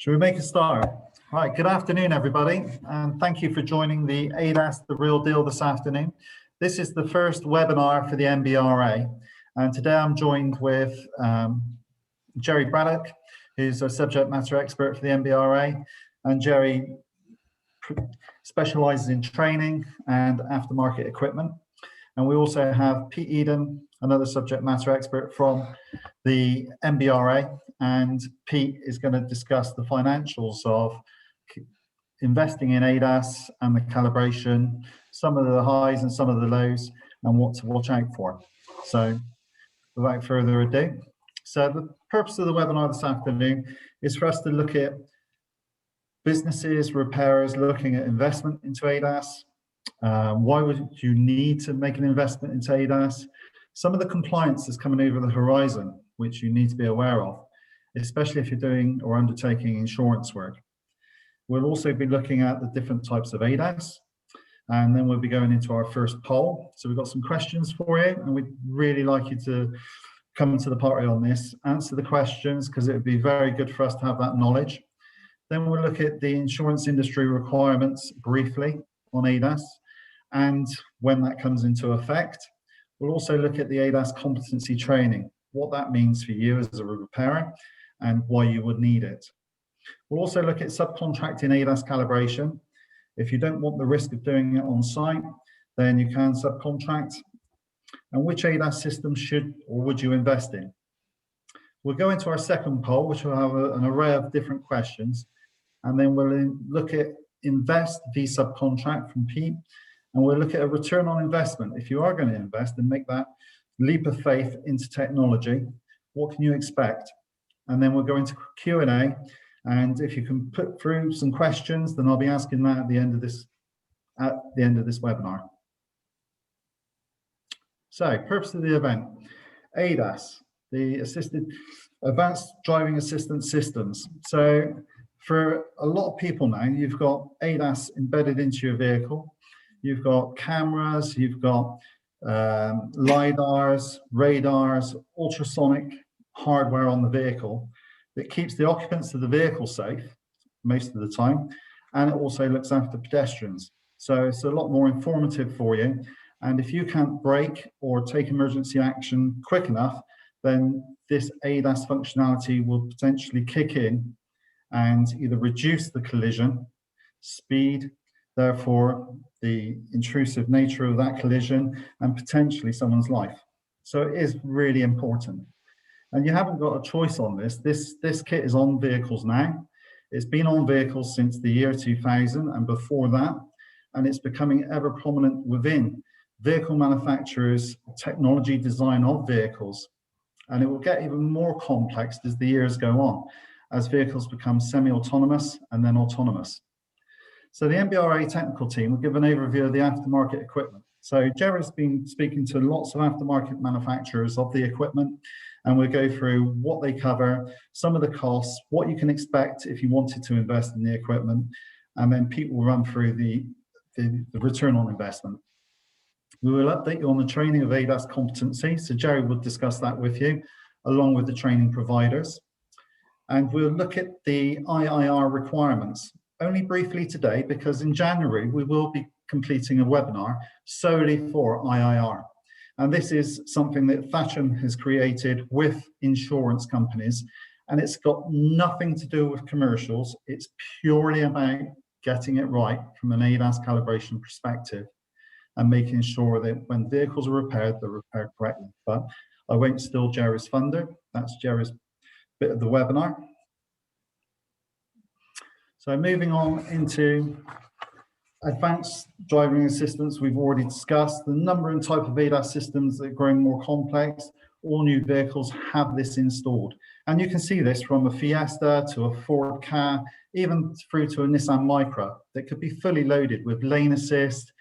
Should we make a start? Right, good afternoon, everybody, and thank you for joining the ADAS The Real Deal this afternoon. This is the first webinar for the MBRA, and today I'm joined with Jerry Braddock, who's a subject matter expert for the MBRA, and Jerry specializes in training and aftermarket equipment. And we also have Pete Eden, another subject matter expert from the MBRA, and Pete is going to discuss the financials of investing in ADAS and the calibration, some of the highs and some of the lows, and what to watch out for. So without further ado, so the purpose of the webinar this afternoon is for us to look at businesses, repairers looking at investment into ADAS. Why would you need to make an investment into ADAS? Some of the compliance that's coming over the horizon, which you need to be aware of, especially if you're doing or undertaking insurance work. We'll also be looking at the different types of ADAS, and then we'll be going into our first poll. So we've got some questions for you, and we'd really like you to come to the party on this, answer the questions, because it would be very good for us to have that knowledge. Then we'll look at the insurance industry requirements briefly on ADAS and when that comes into effect. We'll also look at the ADAS competency training, what that means for you as a repairer and why you would need it. We'll also look at subcontracting ADAS calibration. If you don't want the risk of doing it on site, then you can subcontract. And which ADAS system should or would you invest in? We'll go into our second poll, which will have an array of different questions. And then we'll look at invest v subcontract from Pete. And we'll look at a return on investment. If you are going to invest and make that leap of faith into technology, what can you expect? And then we'll go into Q&A. And if you can put through some questions, then I'll be asking that at the end of this webinar. So, purpose of the event: ADAS, the Advanced Driving Assistance Systems. So, for a lot of people now, you've got ADAS embedded into your vehicle. You've got cameras, you've got LiDARs, radars, ultrasonic hardware on the vehicle that keeps the occupants of the vehicle safe most of the time, and it also looks after pedestrians. So it's a lot more informative for you. And if you can't brake or take emergency action quick enough, then this ADAS functionality will potentially kick in and either reduce the collision speed, therefore the intrusive nature of that collision, and potentially someone's life. So it is really important. And you haven't got a choice on this. This kit is on vehicles now. It's been on vehicles since the year 2000 and before that, and it's becoming ever prominent within vehicle manufacturers' technology design of vehicles. And it will get even more complex as the years go on, as vehicles become semi-autonomous and then autonomous. So the MBRA technical team will give an overview of the aftermarket equipment. So Jerry's been speaking to lots of aftermarket manufacturers of the equipment, and we'll go through what they cover, some of the costs, what you can expect if you wanted to invest in the equipment, and then Pete will run through the return on investment. We will update you on the training of ADAS competency, so Jerry will discuss that with you, along with the training providers. And we'll look at the IIR requirements, only briefly today, because in January we will be completing a webinar solely for IIR. And this is something that Thatcham has created with insurance companies, and it's got nothing to do with commercials. It's purely about getting it right from an ADAS calibration perspective and making sure that when vehicles are repaired, they're repaired correctly. But I won't steal Jerry's thunder. That's Jerry's bit of the webinar. So moving on into advanced driving assistance, we've already discussed the number and type of ADAS systems that are growing more complex. All new vehicles have this installed. And you can see this from a Fiesta to a Ford Ka, even through to a Nissan Micra that could be fully loaded with lane assist,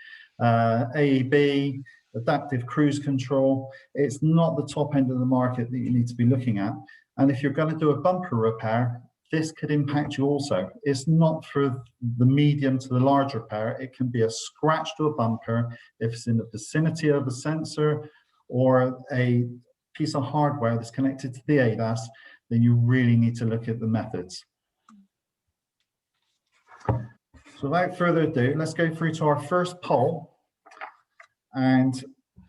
AEB, adaptive cruise control. It's not the top end of the market that you need to be looking at. And if you're going to do a bumper repair, this could impact you also. It's not for the medium to the large repair. It can be a scratch to a bumper if it's in the vicinity of a sensor or a piece of hardware that's connected to the ADAS, then you really need to look at the methods. So without further ado, let's go through to our first poll and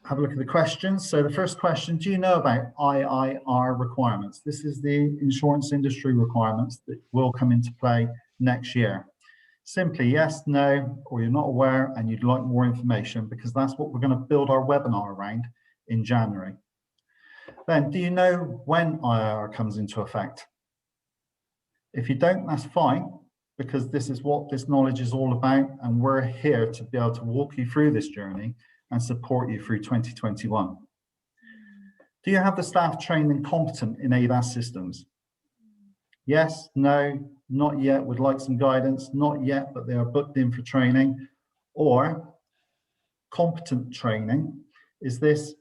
have a look at the questions. So the first question, do you know about IIR requirements? This is the insurance industry requirements that will come into play next year. Simply yes, no, or you're not aware and you'd like more information, because that's what we're going to build our webinar around in January. Then, do you know when IIR comes into effect? If you don't, that's fine, because this is what this knowledge is all about, and we're here to be able to walk you through this journey and support you through 2021. Do you have the staff trained and competent in ADAS systems? Yes, no, not yet, would like some guidance, not yet, but they are booked in for training. Or competent training, is this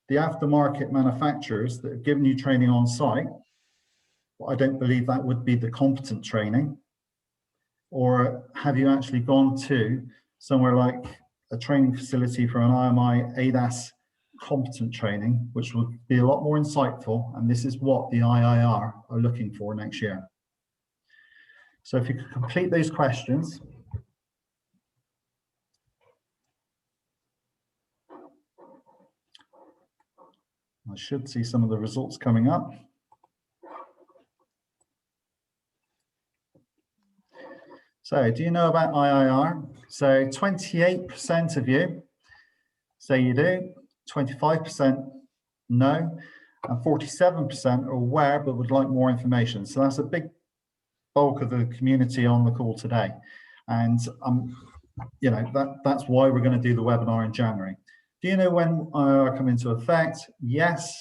the aftermarket manufacturers that have given you training on site? Well, I don't believe that would be the competent training. Or have you actually gone to somewhere like a training facility for an IMI ADAS competent training, which would be a lot more insightful, and this is what the IIR are looking for next year. So if you could complete those questions. I should see some of the results coming up. So do you know about IIR? So 28% of you say you do, 25% no, and 47% are aware but would like more information. So that's a big bulk of the community on the call today. And you know, that's why we're going to do the webinar in January. Do you know when IIR come into effect? Yes,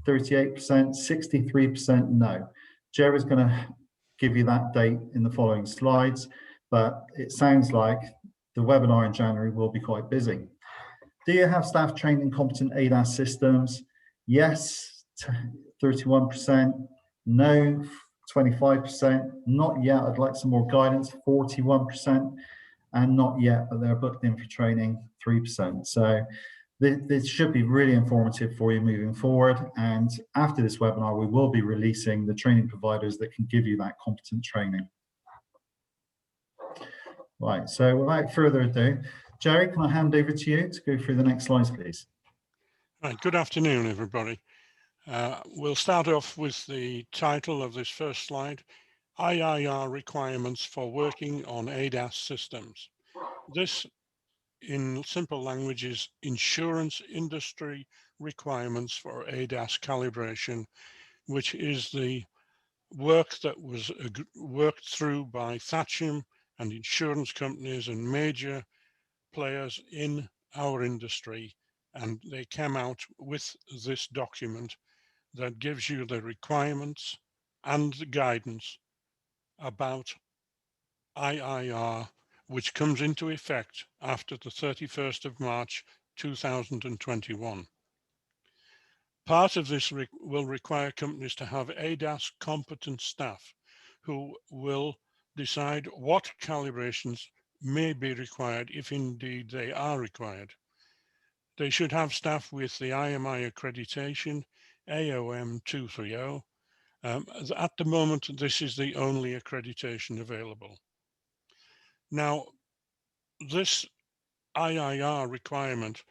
38%, 63% no. Jerry's going to give you that date in the following slides, but it sounds like the webinar in January will be quite busy. Do you have staff trained in competent ADAS systems? Yes, 31%, no, 25%, not yet, I'd like some more guidance, 41%, and not yet, but they're booked in for training, 3%. So this should be really informative for you moving forward. And after this webinar, we will be releasing the training providers that can give you that competent training. Right, so without further ado, Jerry, can I hand over to you to go through the next slides, please? Right, good afternoon, everybody. We'll start off with the title of this first slide, IIR requirements for working on ADAS systems. This, in simple language, is insurance industry requirements for ADAS calibration, which is the work that was worked through by Thatcham and insurance companies and major players in our industry, and they came out with this document that gives you the requirements and the guidance about IIR, which comes into effect after the 31st of March 2021. Part of this will require companies to have ADAS competent staff who will decide what calibrations may be required, if indeed they are required. They should have staff with the IMI accreditation, AOM 230. At the moment, this is the only accreditation available. Now, this IIR requirement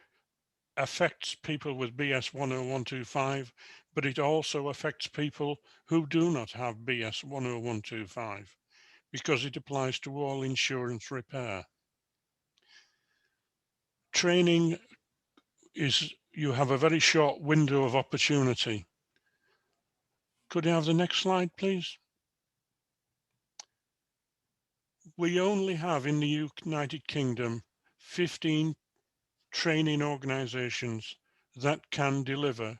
affects people with BS 10125, but it also affects people who do not have BS 10125 because it applies to all insurance repair. Training is, you have a very short window of opportunity. Could I have the next slide, please? We only have in the United Kingdom 15 training organizations that can deliver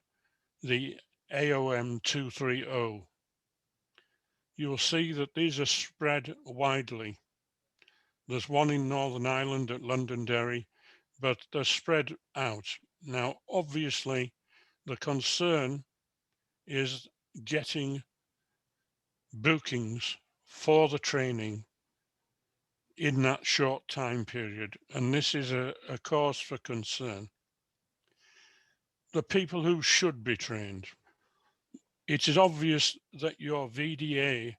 the AOM 230. You'll see that these are spread widely. There's one in Northern Ireland at Londonderry, but they're spread out. Now, obviously, the concern is getting bookings for the training in that short time period, and this is a cause for concern. The people who should be trained. It is obvious that your VDA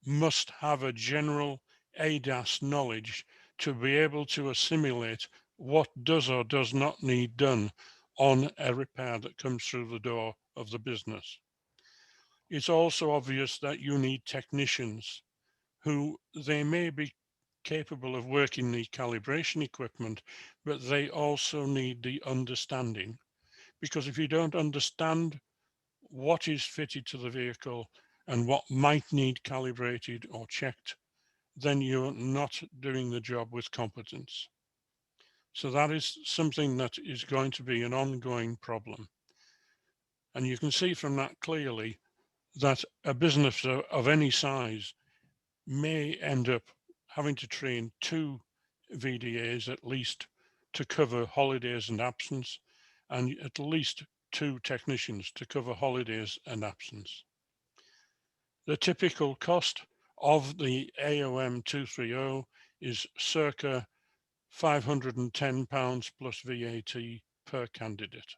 must have a general ADAS knowledge to be able to assimilate what does or does not need done on a repair that comes through the door of the business. It's also obvious that you need technicians who they may be capable of working the calibration equipment, but they also need the understanding. Because if you don't understand what is fitted to the vehicle and what might need calibrated or checked, then you're not doing the job with competence. So that is something that is going to be an ongoing problem. And you can see from that clearly that a business of any size may end up having to train 2 VDAs at least to cover holidays and absence, and at least 2 technicians to cover holidays and absence. The typical cost of the AOM 230 is circa £510 plus VAT per candidate.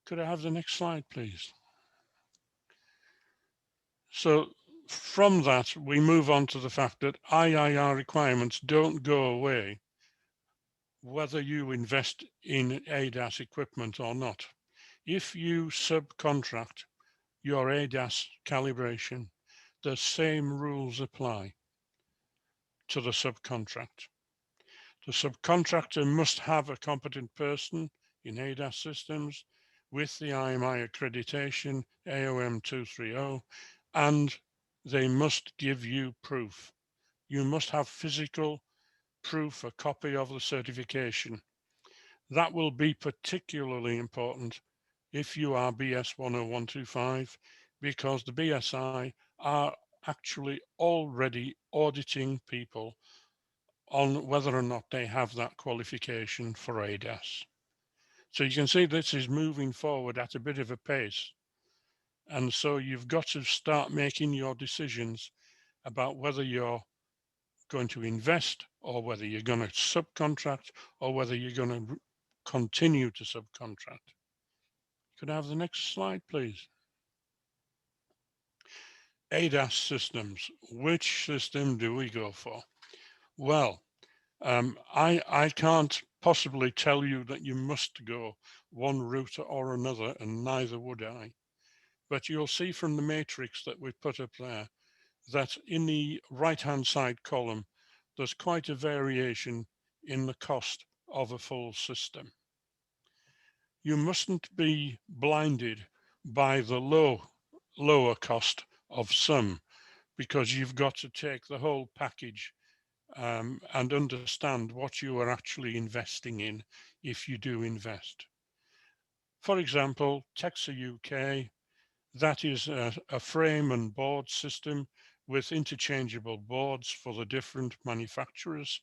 Could I have the next slide, please? So from that, we move on to the fact that IIR requirements don't go away whether you invest in ADAS equipment or not. If you subcontract your ADAS calibration, the same rules apply to the subcontract. The subcontractor must have a competent person in ADAS systems with the IMI accreditation AOM 230, and they must give you proof. You must have physical proof, a copy of the certification. That will be particularly important if you are BS 10125, because the BSI are actually already auditing people on whether or not they have that qualification for ADAS. So you can see this is moving forward at a bit of a pace. And so you've got to start making your decisions about whether you're going to invest or whether you're going to subcontract or whether you're going to continue to subcontract. Could I have the next slide, please? ADAS systems. Which system do we go for? Well, I can't possibly tell you that you must go one route or another, and neither would I. But you'll see from the matrix that we've put up there that in the right-hand side column, there's quite a variation in the cost of a full system. You mustn't be blinded by the lower cost of some, because you've got to take the whole package and understand what you are actually investing in if you do invest. For example, Texa UK, that is a frame and board system with interchangeable boards for the different manufacturers.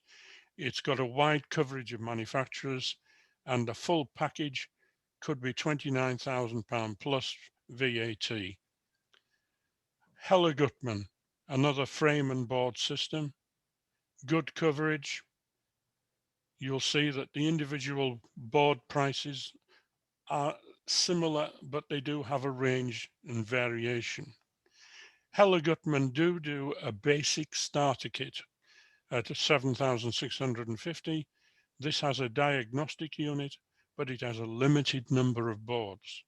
It's got a wide coverage of manufacturers, and the full package could be £29,000 plus VAT. Heller Gutman, another frame and board system, good coverage. You'll see that the individual board prices are similar, but they do have a range and variation. Heller Gutman do a basic starter kit at 7,650. This has a diagnostic unit, but it has a limited number of boards.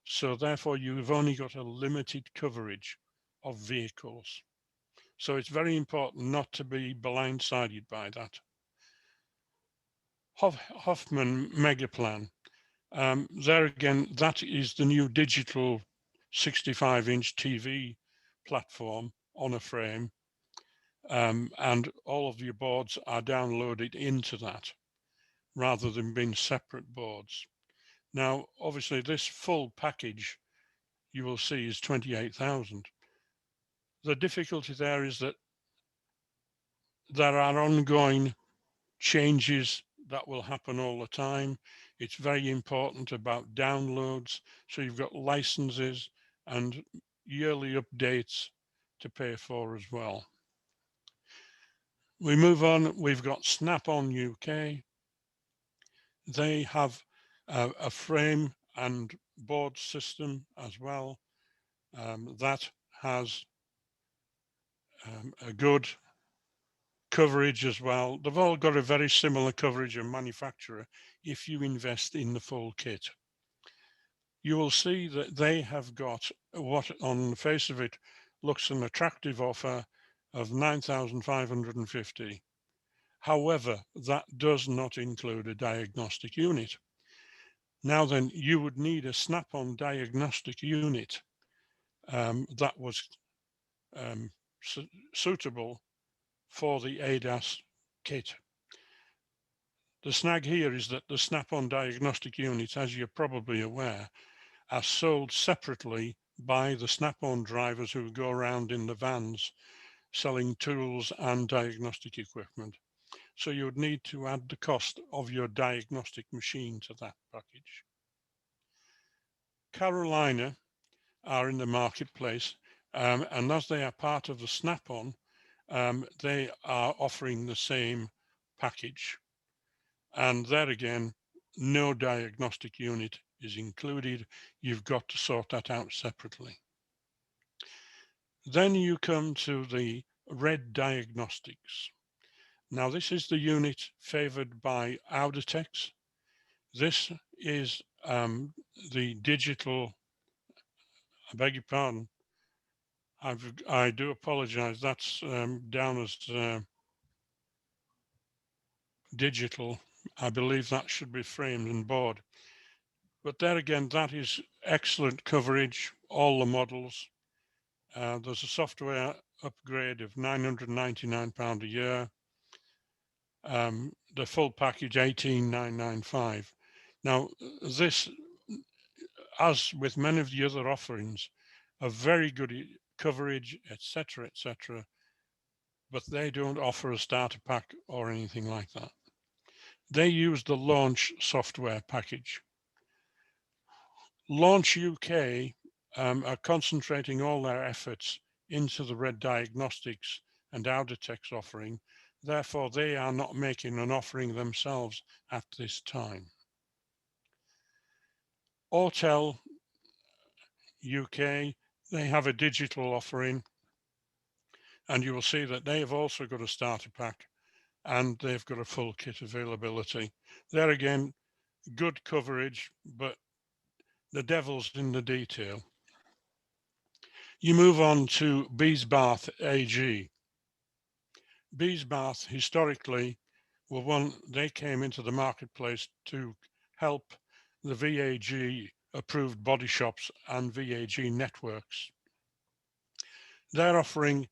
So therefore you've only got a limited coverage of vehicles. So it's very important not to be blindsided by that. Hoffman Megaplan. There again, that is the new digital 65-inch TV platform on a frame, and all of your boards are downloaded into that rather than being separate boards. Now, obviously, this full package you will see is 28,000. The difficulty there is that there are ongoing changes that will happen all the time. It's very important about downloads. So you've got licenses and yearly updates to pay for as well. We move on. We've got Snap-on UK. They have a frame and board system as well that has a good coverage as well. They've all got a very similar coverage and manufacturer if you invest in the full kit. You will see that they have got what on the face of it looks an attractive offer of 9,550. However, that does not include a diagnostic unit. Now then, you would need a snap-on diagnostic unit that was suitable for the ADAS kit. The snag here is that the snap-on diagnostic units, as you're probably aware, are sold separately by the snap-on drivers who go around in the vans selling tools and diagnostic equipment. So you would need to add the cost of your diagnostic machine to that package. Carolina are in the marketplace, and as they are part of the snap-on, they are offering the same package. And there again, no diagnostic unit is included. You've got to sort that out separately. Then you come to the Red Diagnostics. Now this is the unit favored by Audatex. This is the digital, I beg your pardon, I do apologize, that's down as digital. I believe that should be framed and board. But there again, that is excellent coverage, all the models. There's a software upgrade of £999 a year. The full package, 18,995. Now, this, as with many of the other offerings, are very good coverage, etc., etc., but they don't offer a starter pack or anything like that. They use the Launch software package. Launch UK are concentrating all their efforts into the Red Diagnostics and Audatex offering. Therefore, they are not making an offering themselves at this time. Autel UK, they have a digital offering, and you will see that they have also got a starter pack and they've got a full kit availability. There again, good coverage, but the devil's in the detail. You move on to Beesbath AG. Beesbath historically were one, they came into the marketplace to help the VAG approved body shops and VAG networks. Their offering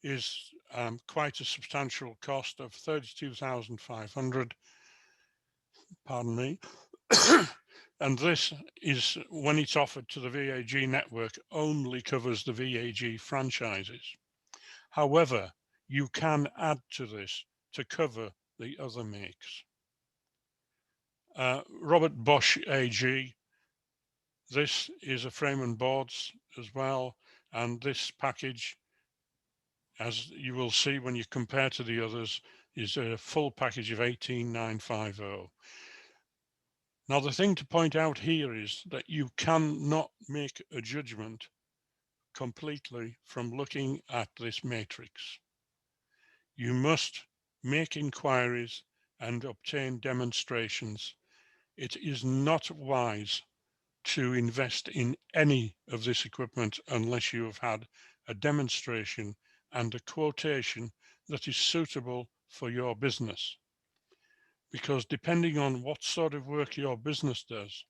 is quite a substantial cost of 32,500, pardon me. And this is, when it's offered to the VAG network, only covers the VAG franchises. However, you can add to this to cover the other makes. Robert Bosch AG, this is a frame and boards as well, and this package, as you will see when you compare to the others, is a full package of 18,950. Now the thing to point out here is that you cannot make a judgment completely from looking at this matrix. You must make inquiries and obtain demonstrations. It is not wise to invest in any of this equipment unless you have had a demonstration and a quotation that is suitable for your business. Because depending on what sort of work your business does,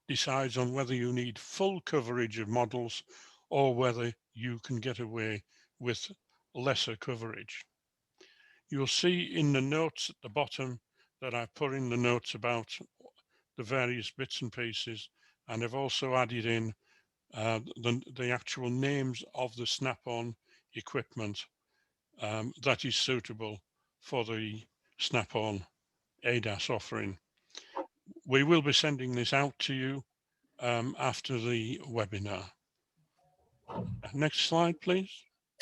decides on whether you need full coverage of models or whether you can get away with lesser coverage. You'll see in the notes at the bottom that I put in the notes about the various bits and pieces, and I've also added in the actual names of the snap-on equipment that is suitable for the snap-on ADAS offering. We will be sending this out to you after the webinar. Next slide, please.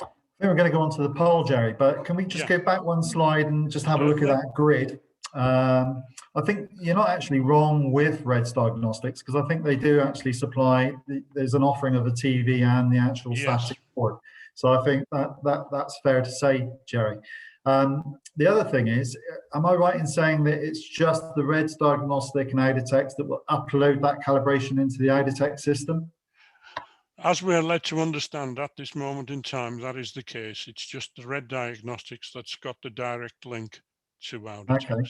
I think we're going to go on to the poll, Jerry, but can we just go back one slide and just have a look at that grid? I think you're not actually wrong with Red's Diagnostics, because I think they do actually supply, there's an offering of a TV and the actual static port. So I think that's fair to say, Jerry. The other thing is, am I right in saying that it's just the REDS diagnostic and Audatex that will upload that calibration into the Audatex system? As we're led to understand at this moment in time, that is the case. It's just the Red Diagnostics that's got the direct link to Audatex. Okay.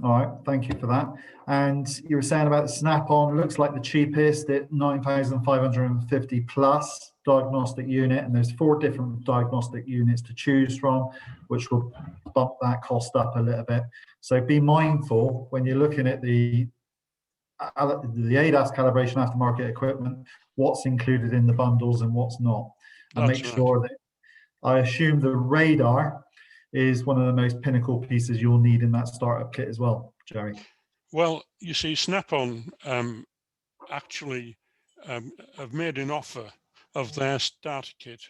All right, thank you for that. And you were saying about the Snap-on, looks like the cheapest at 9,550 plus diagnostic unit, and there's 4 different diagnostic units to choose from, which will bump that cost up a little bit. So be mindful when you're looking at the ADAS calibration aftermarket equipment, what's included in the bundles and what's not. And That's make right. sure that, I assume the radar is one of the most pinnacle pieces you'll need in that startup kit as well, Jerry. Well, you see, Snap-on actually have made an offer of their starter kit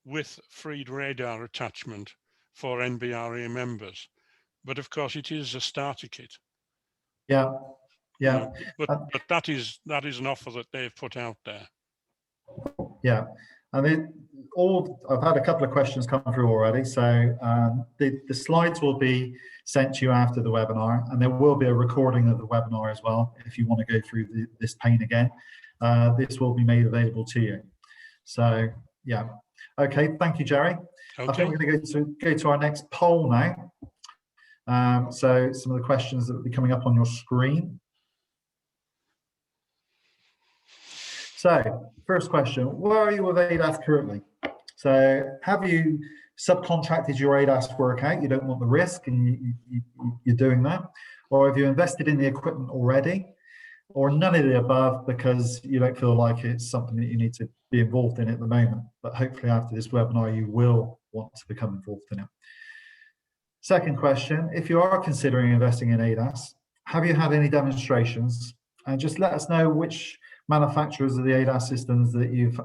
with free radar attachment for NBRA members. But of course, it is a starter kit. Yeah, yeah, but that is an offer that they've put out there. yeah. And I've had a couple of questions come through already. So the slides will be sent to you after the webinar, and there will be a recording of the webinar as well if you want to go through this pain again. This will be made available to you. So yeah, okay. Thank you, Jerry. Okay. I think we're going to go to our next poll now. So some of the questions that will be coming up on your screen. So first question, where are you with ADAS currently? So have you subcontracted your ADAS work out? You don't want the risk and you're doing that. Or have you invested in the equipment already? Or none of the above because you don't feel like it's something that you need to be involved in at the moment. But hopefully after this webinar, you will want to become involved in it. Second question, if you are considering investing in ADAS, have you had any demonstrations? And just let us know which manufacturers of the ADAS systems that you've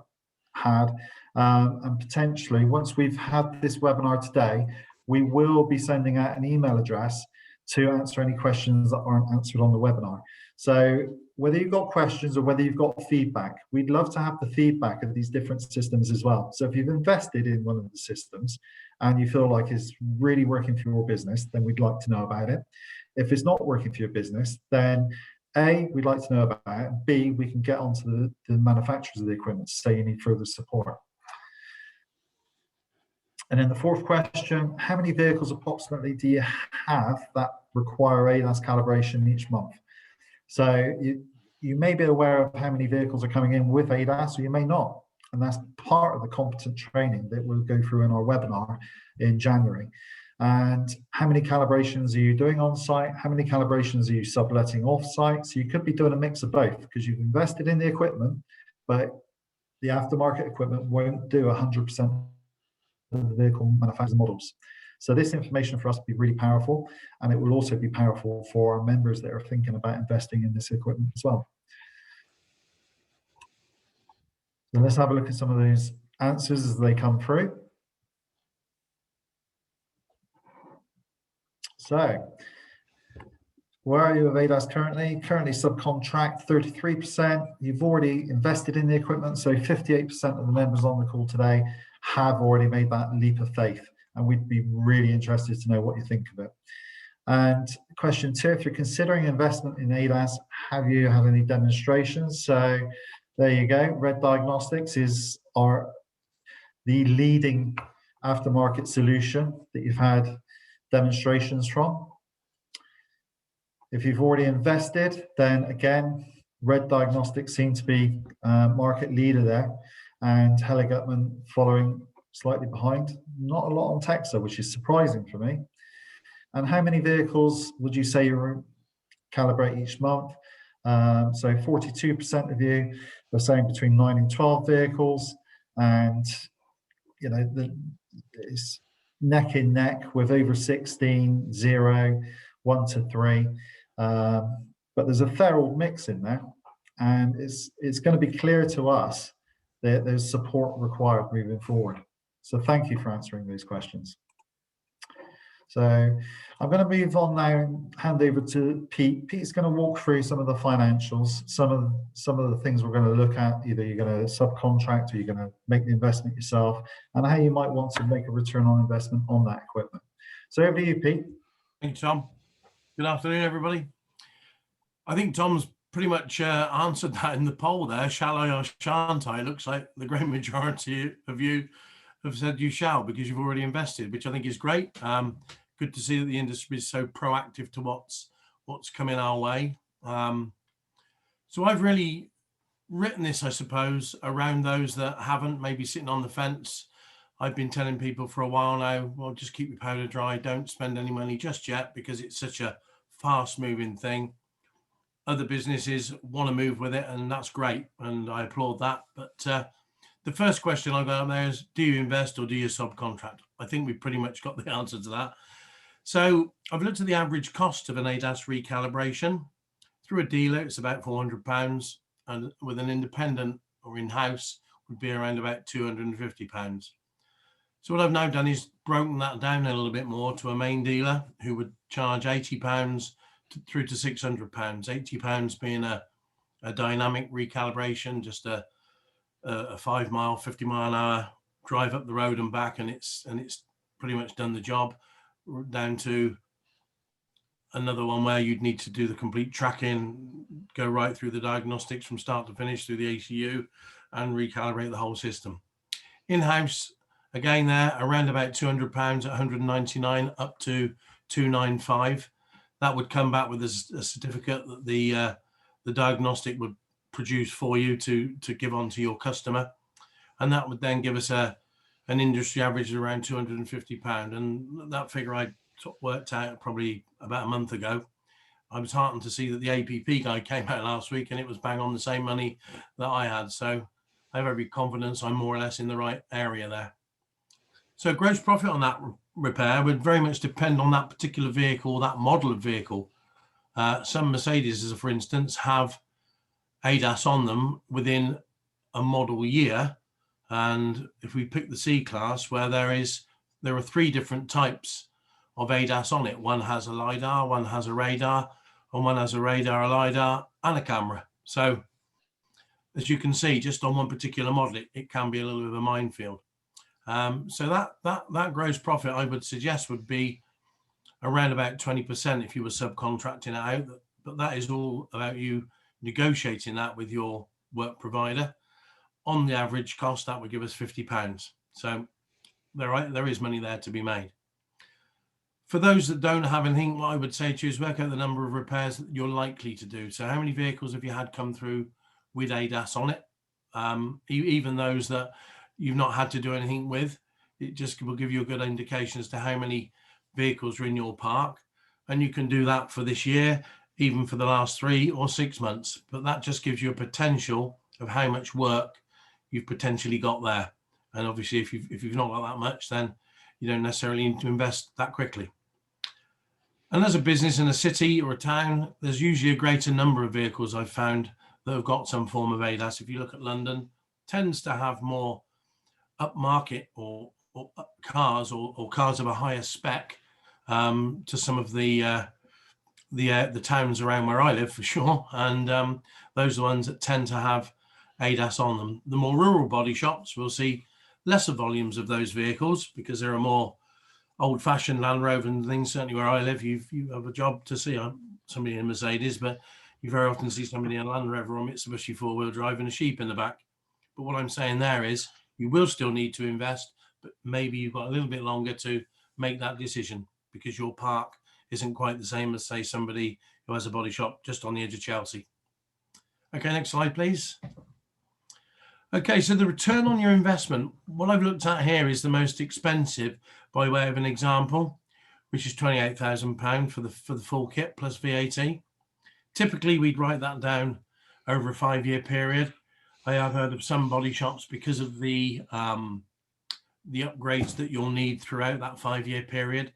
had. And potentially, once we've had this webinar today, we will be sending out an email address to answer any questions that aren't answered on the webinar. So whether you've got questions or whether you've got feedback, we'd love to have the feedback of these different systems as well. So if you've invested in one of the systems and you feel like it's really working for your business, then we'd like to know about it. If it's not working for your business, then A, we'd like to know about it. B, we can get onto the manufacturers of the equipment to say you need further support. And then the fourth question, how many vehicles approximately do you have that require ADAS calibration each month? So you may be aware of how many vehicles are coming in with ADAS, or you may not. And that's part of the competent training that we'll go through in our webinar in January. And how many calibrations are you doing on site? How many calibrations are you subletting off site? So you could be doing a mix of both because you've invested in the equipment, but the aftermarket equipment won't do 100% of the vehicle manufacturers models. So this information for us will be really powerful, and it will also be powerful for our members that are thinking about investing in this equipment as well. So let's have a look at some of those answers as they come through. So, where are you with ADAS currently? Currently subcontract 33%. You've already invested in the equipment, so 58% of the members on the call today have already made that leap of faith, and we'd be really interested to know what you think of it. And question 2, if you're considering investment in ADAS, have you had any demonstrations? So there you go. Red Diagnostics is the leading aftermarket solution that you've had demonstrations from. If you've already invested, then again, Red Diagnostics seem to be market leader there, and Helle Gutman following slightly behind. Not a lot on Texa, which is surprising for me. And how many vehicles would you say you calibrate each month? So 42% of you are saying between 9 and 12 vehicles, and you know it's neck in neck with over 16, 0, 1 to 3. But there's a fair old mix in there, and it's going to be clear to us that there's support required moving forward. So thank you for answering these questions. So I'm going to move on now and hand over to Pete. Pete's going to walk through some of the financials, some of the things we're going to look at. Either you're going to subcontract or you're going to make the investment yourself, and how you might want to make a return on investment on that equipment. So over to you, Pete. Thank you, Tom. Good afternoon, everybody. I think Tom's pretty much answered that in the poll there. Shall I or shan't I? It looks like the great majority of you have said you shall, because you've already invested, which I think is great. Good to see that the industry is so proactive to what's coming our way. So I've really written this, I suppose, around those that haven't, maybe sitting on the fence. I've been telling people for a while now, well, just keep your powder dry. Don't spend any money just yet, because it's such a fast moving thing. Other businesses want to move with it, and that's great, and I applaud that. But the first question I've got there is, do you invest or do you subcontract? I think we've pretty much got the answer to that. So I've looked at the average cost of an ADAS recalibration. Through a dealer, it's about £400, and with an independent or in-house would be around about £250. So what I've now done is broken that down a little bit more to a main dealer who would charge £80 through to £600. £80 being a dynamic recalibration, just a 5 mile, 50 mile an hour drive up the road and back, and it's pretty much done the job. Down to another one where you'd need to do the complete tracking, go right through the diagnostics from start to finish through the ACU, and recalibrate the whole system. In-house, again, there around about £200 at 199 up to 295. That would come back with a certificate that the diagnostic would produce for you to give on to your customer, and that would then give us an industry average of around £250. And that figure I worked out probably about a month ago. I was heartened to see that the APP guy came out last week and it was bang on the same money that I had. So I have every confidence I'm more or less in the right area there. So gross profit on that repair would very much depend on that particular vehicle, that model of vehicle. Some Mercedes, for instance, have ADAS on them within a model year. And if we pick the C-Class, where there are 3 different types of ADAS on it. One has a LiDAR, one has a radar, and one has a radar, a LiDAR, and a camera. So as you can see, just on one particular model, it can be a little bit of a minefield. So that gross profit, I would suggest, would be around about 20% if you were subcontracting it out. But that is all about you negotiating that with your work provider. On the average cost, that would give us £50. So there is money there to be made. For those that don't have anything, what I would say to you is work out the number of repairs that you're likely to do. So how many vehicles have you had come through with ADAS on it? Even those that you've not had to do anything with, it just will give you a good indication as to how many vehicles are in your park. And you can do that for this year, even for the last 3 or 6 months. But that just gives you a potential of how much work you've potentially got there. And obviously, if you've not got that much, then you don't necessarily need to invest that quickly. And as a business in a city or a town, there's usually a greater number of vehicles I've found that have got some form of ADAS. If you look at London, tends to have more upmarket or cars or cars of a higher spec to some of the towns around where I live, for sure. And those are the ones that tend to have ADAS on them. The more rural body shops will see lesser volumes of those vehicles because there are more old-fashioned Land Rover and things. Certainly where I live, you have a job to see somebody in a Mercedes, but you very often see somebody in a Land Rover or Mitsubishi 4-wheel drive and a sheep in the back. But what I'm saying there is you will still need to invest, but maybe you've got a little bit longer to make that decision because your park isn't quite the same as, say, somebody who has a body shop just on the edge of Chelsea. Okay, next slide, please. Okay, so the return on your investment, what I've looked at here is the most expensive by way of an example, which is £28,000 for the full kit plus VAT. Typically, we'd write that down over a 5-year period. I have heard of some body shops, because of the upgrades that you'll need throughout that 5-year period,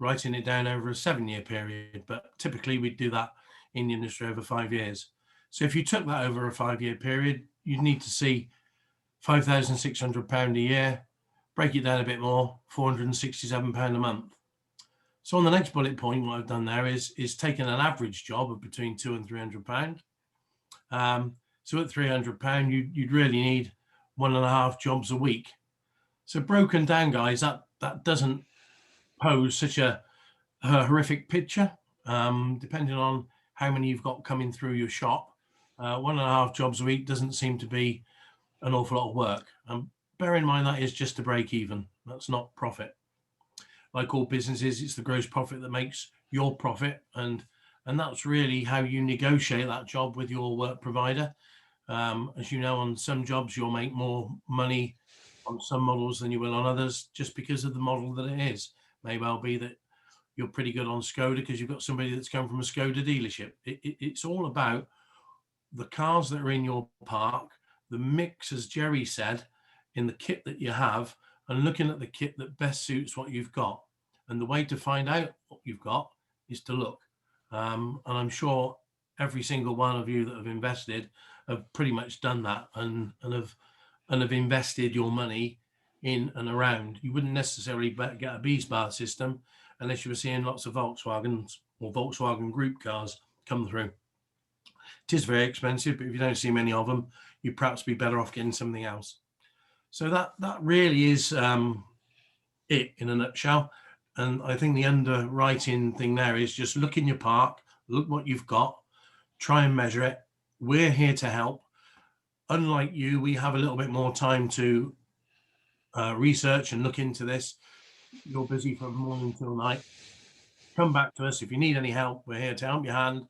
writing it down over a 7-year period. But typically, we'd do that in the industry over 5 years. So if you took that over a 5-year period, you'd need to see £5,600 a year, break it down a bit more, £467 a month. So on the next bullet point, what I've done there is taken an average job of between £200 and £300. So at £300, you'd really need 1.5 jobs a week. So broken down, guys, that doesn't pose such a horrific picture. Depending on how many you've got coming through your shop, 1.5 jobs a week doesn't seem to be an awful lot of work. Bear in mind that is just to break even. That's not profit. Like all businesses, it's the gross profit that makes your profit, and that's really how you negotiate that job with your work provider. As you know, on some jobs you'll make more money on some models than you will on others, just because of the model that it is. May well be that you're pretty good on Skoda because you've got somebody that's come from a Skoda dealership. It's all about the cars that are in your park, the mix, as Jerry said, in the kit that you have, and looking at the kit that best suits what you've got. And the way to find out what you've got is to look. And I'm sure every single one of you that have invested have pretty much done that and have invested your money in and around. You wouldn't necessarily get a B-Spar system unless you were seeing lots of Volkswagens or Volkswagen Group cars come through. It is very expensive, but if you don't see many of them, you'd perhaps be better off getting something else. So that really is it in a nutshell. And I think the underwriting thing there is just look in your park, look what you've got, try and measure it. We're here to help. Unlike you, we have a little bit more time to research and look into this. You're busy from morning till night. Come back to us if you need any help. We're here to help your hand,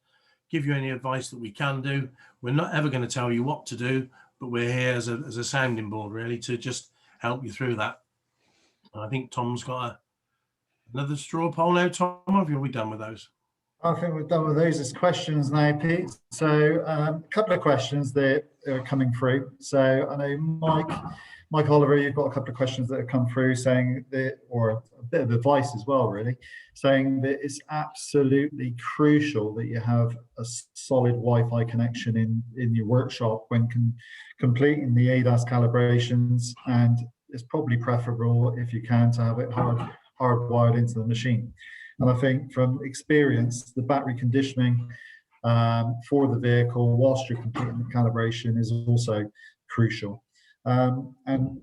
give you any advice that we can do. We're not ever going to tell you what to do, but we're here as a sounding board, really, to just help you through that. And I think Tom's got another straw poll now. Tom, have we done with those? I think we've done with those as questions now, Pete. So a couple of questions that are coming through. So I know Mike Oliver, you've got a couple of questions that have come through saying that, or a bit of advice as well, really, saying that it's absolutely crucial that you have a solid Wi-Fi connection in your workshop when completing the ADAS calibrations, and it's probably preferable if you can to have it hardwired into the machine. And I think from experience, the battery conditioning for the vehicle whilst you're completing the calibration is also crucial. And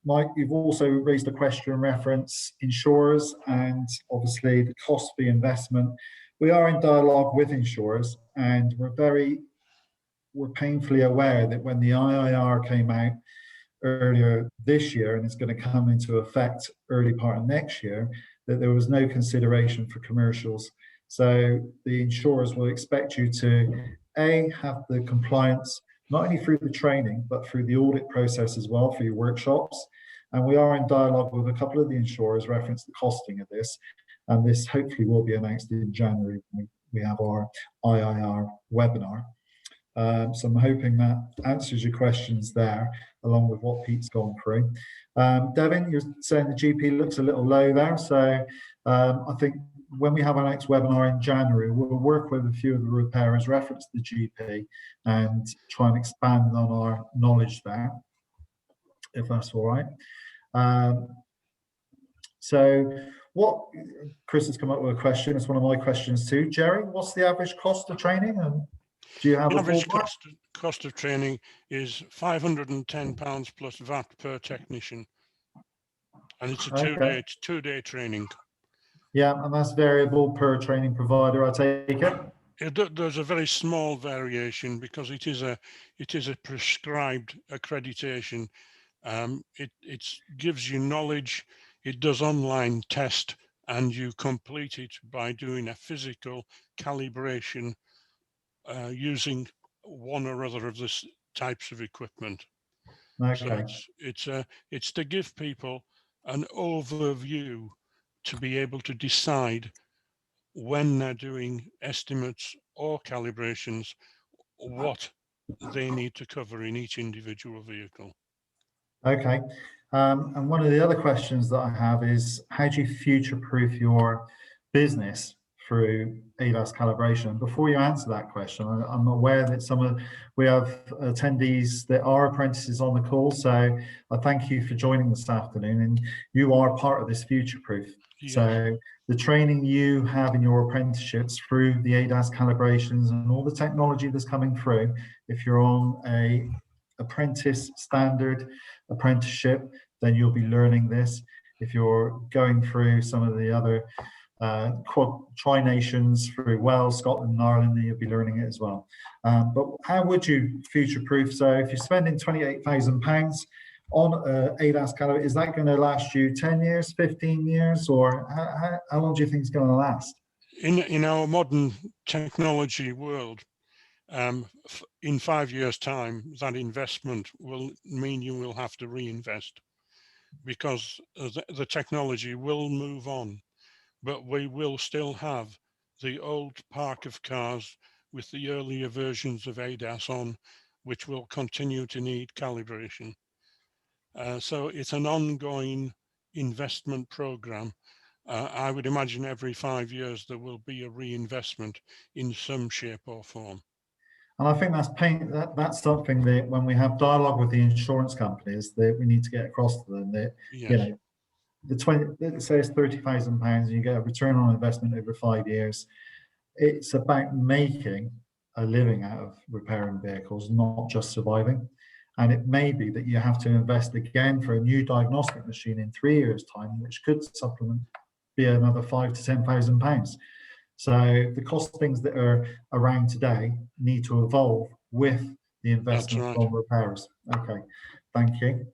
Mike, you've also raised a question reference insurers and obviously the cost of the investment. We are in dialogue with insurers, and we're painfully aware that when the IIR came out earlier this year and it's going to come into effect early part of next year, that there was no consideration for commercials. So the insurers will expect you to have the compliance not only through the training but through the audit process as well for your workshops. And we are in dialogue with a couple of the insurers reference the costing of this, and this hopefully will be announced in January when we have our IIR webinar. So I'm hoping that answers your questions there, along with what Pete's gone through. Devin, you're saying the GP looks a little low there. So I think when we have our next webinar in January, we'll work with a few of the repairers, reference the GP, and try and expand on our knowledge there, if that's all right. So what, Chris has come up with a question. It's one of my questions too. Jerry, what's the average cost of training? And do you have the average a cost of training is £510 plus VAT per technician, and it's a two-day training. Yeah, and that's variable per training provider, I take it. There's a very small variation because it is a prescribed accreditation. It gives you knowledge. It does online test, and you complete it by doing a physical calibration using one or other of the types of equipment. Okay. So it's to give people an overview to be able to decide when they're doing estimates or calibrations what they need to cover in each individual vehicle. Okay. And one of the other questions that I have is, how do you future-proof your business through ADAS calibration? Before you answer that question, I'm aware that we have attendees that are apprentices on the call, so I thank you for joining this afternoon, and you are part of this future proof. Yes. So the training you have in your apprenticeships through the ADAS calibrations and all the technology that's coming through, if you're on a apprentice standard apprenticeship, then you'll be learning this. If you're going through some of the other tri-nations through Wales, Scotland and Ireland, then you'll be learning it as well. But how would you future-proof? So if you're spending £28,000 on ADAS calibrator, is that going to last you 10 years, 15 years, or how long do you think it's going to last? In our modern technology world, in 5 years' time, that investment will mean you will have to reinvest, because the technology will move on, but we will still have the old park of cars with the earlier versions of ADAS on, which will continue to need calibration. So it's an ongoing investment program. I would imagine every 5 years there will be a reinvestment in some shape or form. And I think that's something that when we have dialogue with the insurance companies, that we need to get across to them that, Yes. you know, let's say it's £30,000 and you get a return on investment over 5 years. It's about making a living out of repairing vehicles, not just surviving. And it may be that you have to invest again for a new diagnostic machine in 3 years' time, which could supplement be another £5,000 to £10,000. So the costings that are around today need to evolve with the investment right. from repairers. Okay, thank you.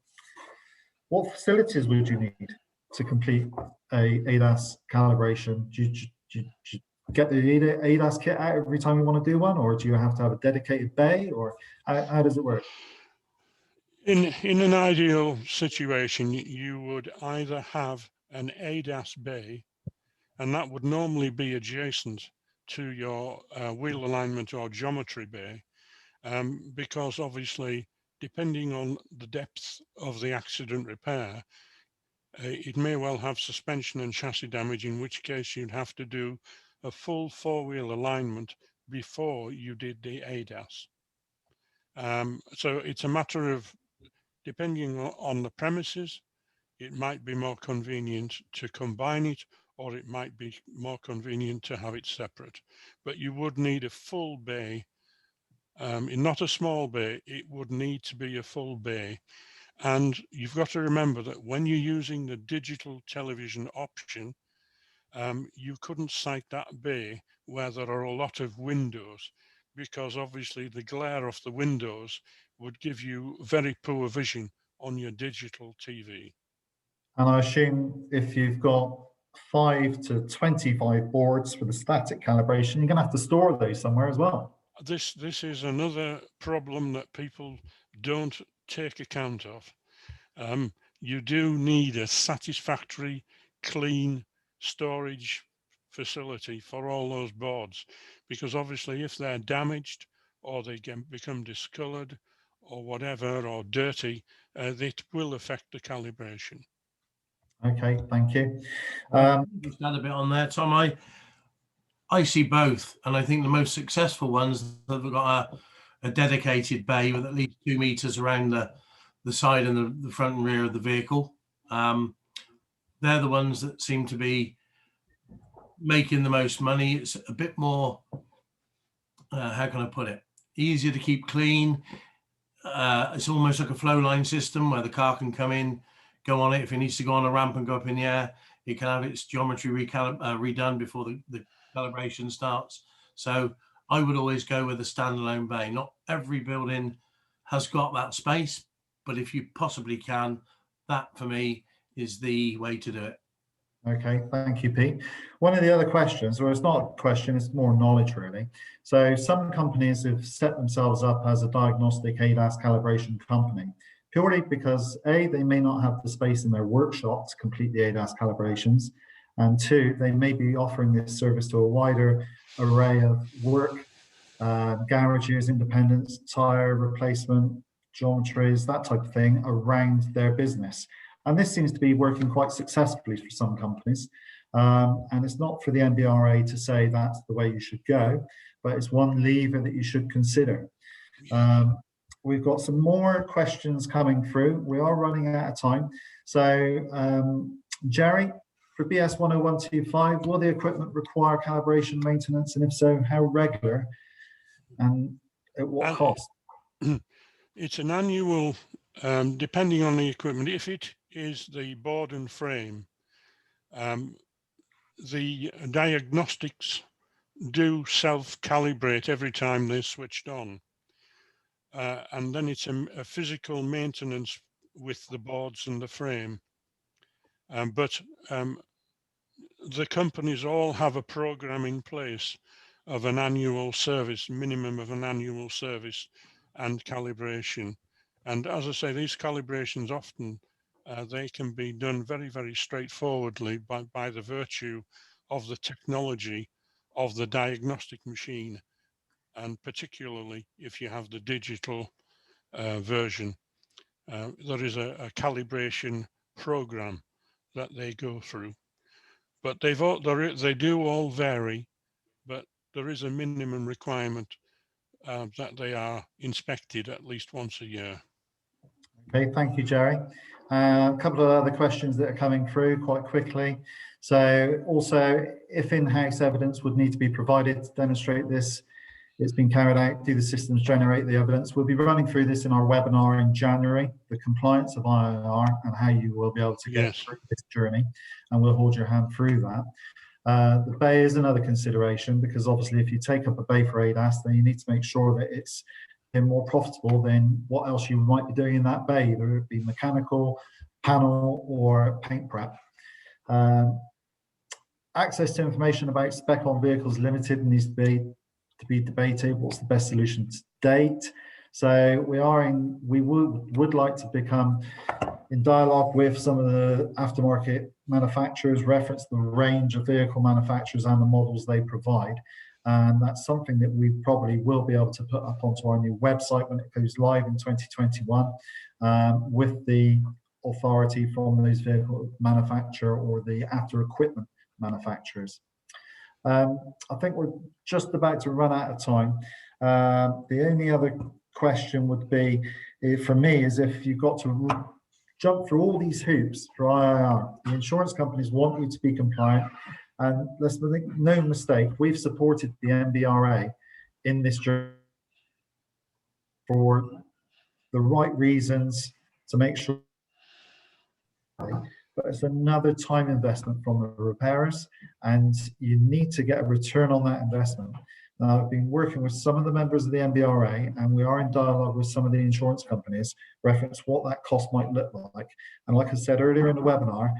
What facilities would you need to complete a ADAS calibration? Do you get the ADAS kit out every time you want to do one, or do you have to have a dedicated bay, or how does it work? In an ideal situation, you would either have an ADAS bay, and that would normally be adjacent to your wheel alignment or geometry bay, because obviously, depending on the depth of the accident repair, it may well have suspension and chassis damage, in which case you'd have to do a full four-wheel alignment before you did the ADAS. So it's a matter of, depending on the premises, it might be more convenient to combine it, or it might be more convenient to have it separate. But you would need a full bay, not a small bay, it would need to be a full bay. And you've got to remember that when you're using the digital television option, you couldn't sight that bay where there are a lot of windows, because obviously the glare off the windows would give you very poor vision on your digital TV. And I assume if you've got 5 to 25 boards for the static calibration, you're going to have to store those somewhere as well. This is another problem that people don't take account of. You do need a satisfactory, clean storage facility for all those boards, because obviously if they're damaged or they become discolored or whatever, or dirty, it will affect the calibration. Okay, thank you. Just add a bit on there, Tom. I see both, and I think the most successful ones that have got a dedicated bay with at least 2 meters around the side and the front and rear of the vehicle. They're the ones that seem to be making the most money. It's a bit more, how can I put it, easier to keep clean. It's almost like a flow line system where the car can come in, go on it. If it needs to go on a ramp and go up in the air, it can have its geometry redone before the calibration starts. So I would always go with a standalone bay. Not every building has got that space, but if you possibly can, that for me is the way to do it. Okay, thank you, Pete. One of the other questions, or it's not a question, it's more knowledge really. So some companies have set themselves up as a diagnostic ADAS calibration company, purely because A, they may not have the space in their workshop to complete the ADAS calibrations, and 2, they may be offering this service to a wider array of work, garages, independents, tire replacement, geometries, that type of thing around their business. And this seems to be working quite successfully for some companies. And it's not for the MBRA to say that's the way you should go, but it's one lever that you should consider. We've got some more questions coming through. We are running out of time. So, Jerry, for BS 10125, will the equipment require calibration maintenance? And if so, how regular and at what cost? It's an annual, depending on the equipment. If it is the board and frame, the diagnostics do self-calibrate every time they're switched on. And then it's a physical maintenance with the boards and the frame. But the companies all have a program in place of an annual service, minimum of an annual service and calibration. And as I say, these calibrations often, they can be done very, very straightforwardly by the virtue of the technology of the diagnostic machine. And particularly if you have the digital version, there is a calibration program that they go through. But they do all vary, but there is a minimum requirement that they are inspected at least once a year. Okay, thank you, Jerry. A couple of other questions that are coming through quite quickly. So also, if in-house evidence would need to be provided to demonstrate this, it's been carried out, do the systems generate the evidence? We'll be running through this in our webinar in January, the compliance of IIR and how you will be able to get through this journey, and we'll hold your hand through that. The bay is another consideration, because obviously if you take up a bay for ADAS, then you need to make sure that it's more profitable than what else you might be doing in that bay, whether it be mechanical, panel, or paint prep. Access to information about spec on vehicles limited and needs to be debated. What's the best solution to date? So we would like to become in dialogue with some of the aftermarket manufacturers, reference the range of vehicle manufacturers and the models they provide. And that's something that we probably will be able to put up onto our new website when it goes live in 2021, with the authority from those vehicle manufacturer or the after equipment manufacturers. I think we're just about to run out of time. The only other question would be, for me, is if you've got to jump through all these hoops for IIR. The insurance companies want you to be compliant, and let's make no mistake, we've supported the MBRA in this journey for the right reasons to make sure. But it's another time investment from the repairers, and you need to get a return on that investment. Now, I've been working with some of the members of the MBRA, and we are in dialogue with some of the insurance companies, reference what that cost might look like. And like I said earlier in the webinar,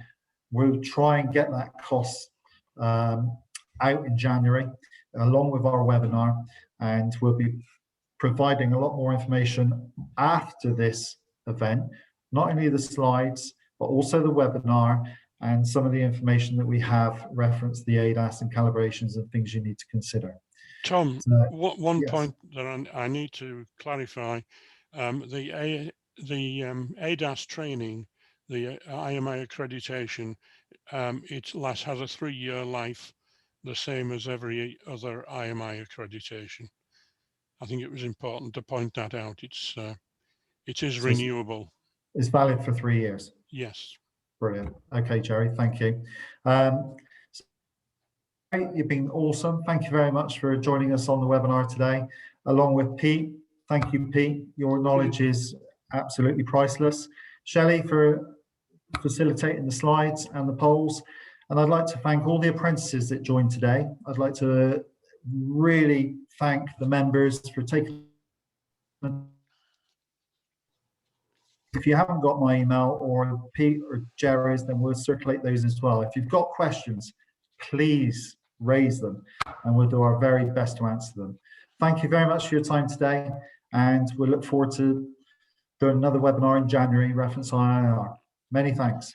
we'll try and get that cost out in January, along with our webinar, and we'll be providing a lot more information after this event, not only the slides, but also the webinar and some of the information that we have referenced the ADAS and calibrations and things you need to consider. Tom, So, one yes. point that I need to clarify, the ADAS training, the IMI accreditation, it has a 3-year life, the same as every other IMI accreditation. I think it was important to point that out. It is renewable. It's valid for 3 years. Yes. Brilliant. Okay, Jerry, thank you. You've been awesome. Thank you very much for joining us on the webinar today, along with Pete. Thank you, Pete. Your knowledge is absolutely priceless. Shelley for facilitating the slides and the polls. And I'd like to thank all the apprentices that joined today. I'd like to really thank the members for taking. If you haven't got my email, or Pete or Jerry's, then we'll circulate those as well. If you've got questions, please raise them and we'll do our very best to answer them. Thank you very much for your time today, and we'll look forward to doing another webinar in January, reference IIR. Many thanks.